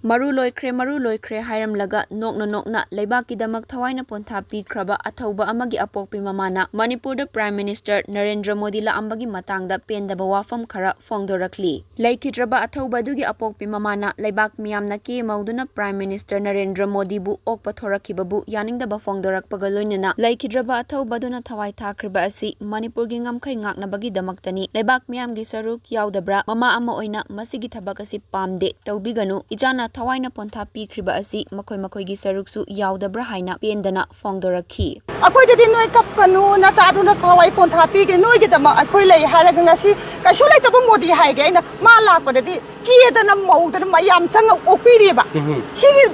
Maru Loikhre Hairamlaga NOKNA LEIBAKKI DAMAK THAWAI Thakhraba Athouba AMAGI APOKPI MAMANA Manipur Prime Minister Narendra Modi LAKLAMBAGI MATANGDA Pendaba Fongdorakli Laikhidraba Athouba dugi APOKPI MAMANA LEIBAK MIYAMNA KI MAUDUNA Prime Minister Narendra Modi bu okpa thorakibabu yaningdaba Fongdorakpaga loinana Laikhidraba Athouba duna Thawai Thakhraba asi Manipur gi ngamkhai ngaknabagi damaktani LEIBAK MIYAMGI saruk yaudabra mama ama oina masigi thabak asi pamde tawbiganu ijana Thawai Thakhraba asi makoy saruksu yaudabra haina Pendana Fongdorakli Akoi dadi noi kap kanu na chaduna Thawai Thakhraba noi gidama akoi lei haraga ngasi kasu lai taba Modi haige aina ma lakpa dadi kiyedana maudana mayam changa opiriba sigi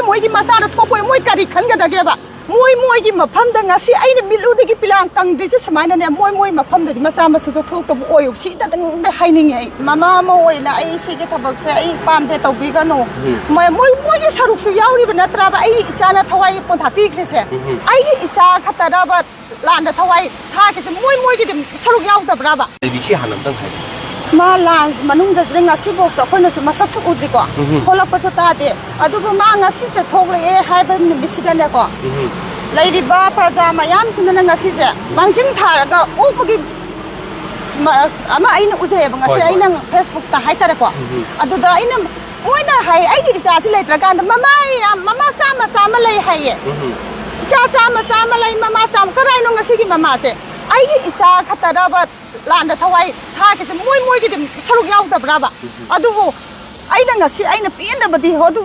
moi gi masana thopoi moi kari khangada ba moi gi mafam da ngasi aina miludagi pilang kangdi je samaina ne moi mafam da masa masu to thok to oyo si da dang haining ai mama ma oila ai sigi thabak se ai pamde tawbi ga no moi gi saruk su yauri ba natra ba ai ichana Thawai Thakhraba se ai gi isa khatara ba landa Thawai Thakhraba moi gi saruk yaw da bra ba bi shi hanam dang hai ma lans manung da jrenga si bok to khona su masak su udri ko holak pa chota de adu ma ngasi se thok le e hai ba ni bisida ne ko Lairiba praja mayam sinana ngasi se bangjing tharaga upagi ama aina uje ba ngasi aina Facebook ta hai tara ko adu da aina moina hai ai gi isa si letra kan mama sama lei hai cha lei mama sam karai no ngasi gi mama se ai gi isa khatara ba landa Thawai Thakhraba moi gi saruk yaw da bra ba adu aina ngasi aina pinda badi hodu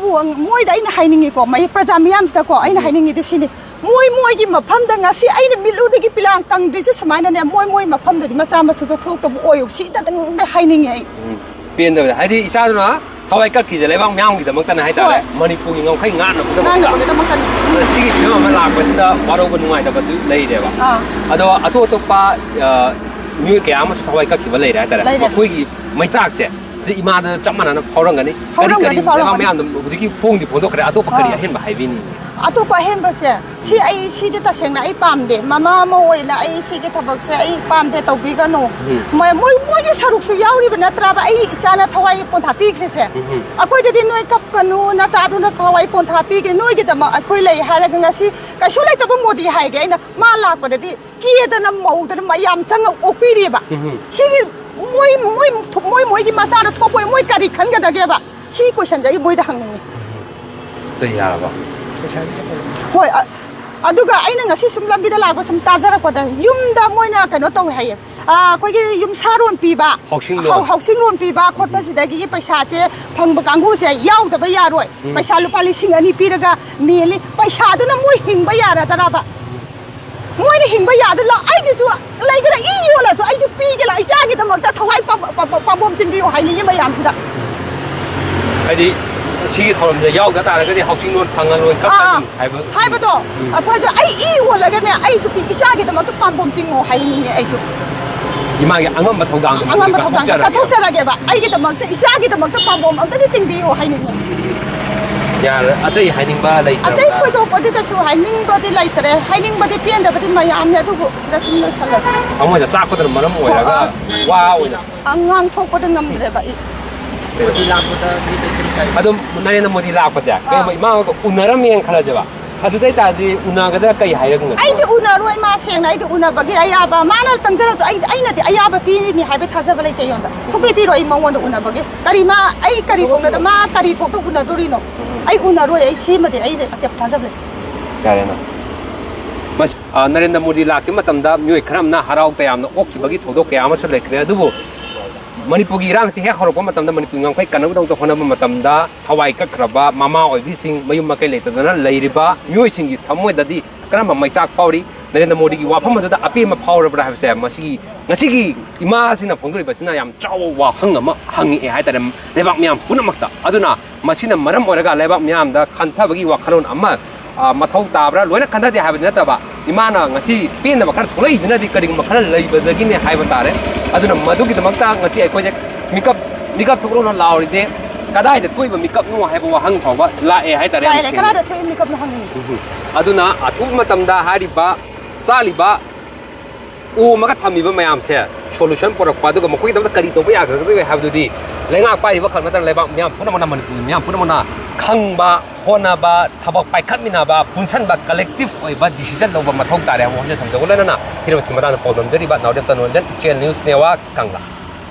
moi da aina hainingi ko mai praja miyam sta ko aina hainingi de sini moi gi mafam da ngasi aina miludagi pilang kangdi je samaina ne moi mafam da masa masu to thok to oyo si da dang hainingi ai Pendaba haidi isaduna Thawai kakki je lebang myam gi damakta na haitare Manipur gi ngam khai ngana damakta sigi phima ma lakpa sida waro ba nungai da ba lei de ba ado ato pa mi ke ama Thawai kakki ba lei da haitare makoi gi mai chak se si ima da chamana na phorangani kari lebang myam da hujiki phongdi phondokre ato pa kari hen ba haibini ato pa hen ba se si ai si de ta sengna ai pamde mama ma oila ai si ge thabak se ai pamde tawbi ga no moi gi saruk su yauri ba natra ba ai ichana Thawai Thakhraba se akoi dadi noi kap kanu na chaduna Thawai Thakhraba noi gi dama akoi lei haraga ngasi kasu lai taba Modi haige aina ma lakpa dadi kiyedana maudana mayam changa opiriba sigi moi gi masana thopoi moi kari khangada ba si question jai moi da hangni to ya ba hoi aduga aina ngasi sum lambida lagba sum tajara ko da yumda moina kano taw haye koi gi yum saron piba housing loan piba khotpa sidagi paisa che phangba kanggu se yaw da ba yaroi paisa lupa lising ani piraga meli paisa duna moi hingba yara tara ba moi ni hingba yada la ai gi ju laigara i yola so ai ju pi gi la isa gi da makta Thawai pabom tingi yo haini ma yam da haidi sigi thoram je yaw ga ta ga ni housing loan phangal loan kap hai ba to apoi da ai i wala ga ne ai ju pi isa gi da makta pabom tingo haini ai ju ima gi angam ba thogang ka thokjara ge ba ai gi da makta isa gi da makta pabom am ta tingi yo haini ya atai haining ba lai atai thoi do podi ka su haining ba di lai tare haining ba di pian da ba di mayam ne du sida sun no sala amoi da chak ko da maram oi ga wa oina angang thok ko da ngam re ba adum Narendra Modi lakpa ja kai ma unaram yang khala ja ba adu dai ta di unaga da kai haira gung ai di unaroi ma seng ai di unabagi ayaba mana changjara ai na di ayaba pi ni haibe thaja balai te yonda suki pi roi mawon da unabagi kari ma ai kari thokna da ma kari thok to unaduri no ai unaroi ai si ma di ai asep thaja balai kare na mas Narendra Modi lakki matam da myoi kharam na harau ta yam na okki bagi thodok kya ma sule kre adu Manipur gi rang si he khorok matam da Manipur ngam kai kanau dong to khona matam da Thawai Thakhraba mama oi bi sing mayum ma kai leita na leiriba myoi sing gi thamoi da di karam mai chak pauri Narendra Modi gi wafam da api ma phawra bra ha se masi ngasi gi ima sina phongri ba sina yam chaw wa hangama hangi e hai ta lebak myam punamakta aduna masina maram oraga lebak myam da khantha bagi wakhalon amma mathau tabra loina khantha de ha ba na ba imana ngasi pin da khar tholai jina di karing ma khar leiba da gi ne hai ba tare aduna madu gi damakta ngasi ai koje mikap thukro na lauri de kadai da thoi ba mikap no hai ba hang thau ba la e hai tare lai kara da thoi mikap no hang aduna atum matam da hari ba sali ba ꯎꯃꯒ ꯊꯝꯃꯤꯕ ꯃꯌꯥꯝꯁꯦ solution ꯄꯨꯔꯛꯄ ꯑꯗꯨꯒ ꯃꯈꯣꯏꯒꯤꯗꯃꯛꯇ ꯀꯔꯤ ꯇꯧꯕ ꯌꯥꯒꯗꯒꯦ ꯍꯥꯏꯕꯗꯨꯗꯤ ꯂꯩꯉꯥꯛ ꯄꯥꯏꯔꯤꯕ ꯈꯛ ꯅꯠꯇꯅ ꯂꯩꯕꯥꯛ ꯃꯤꯌꯥꯝ ꯄꯨꯝꯅꯃꯛꯅ ꯃꯅꯤꯄꯨꯔ ꯃꯤꯌꯥꯝ ꯄꯨꯝꯅꯃꯛꯅ ꯈꯪꯕ ꯍꯣꯠꯅꯕ ꯊꯕꯛ ꯄꯥꯏꯈꯠꯃꯤꯟꯅꯕ ꯄꯨꯟꯁꯟꯕ ꯀꯂꯦꯛꯇꯤꯚ ꯑꯣꯏꯕ ꯗꯤꯁꯤꯖꯟ ꯂꯧꯕ ꯃꯊꯧ ꯇꯥꯔꯦ ꯍꯥꯏꯕ ꯋꯥꯐꯝꯁꯦ ꯊꯝꯖꯕ ꯂꯣꯏꯅꯅ ꯍꯤꯔꯝꯁꯤꯡ ꯃꯇꯥꯡꯗ ꯄꯥꯎꯗꯝꯖꯔꯤꯕ ꯅꯥꯎꯔꯦꯝ ꯇꯅꯣꯟꯖꯟ ꯏꯆꯦꯜ ꯅ꯭ꯌꯨꯁ ꯅꯦꯠꯋꯥꯔꯛ ꯀꯪꯂꯥ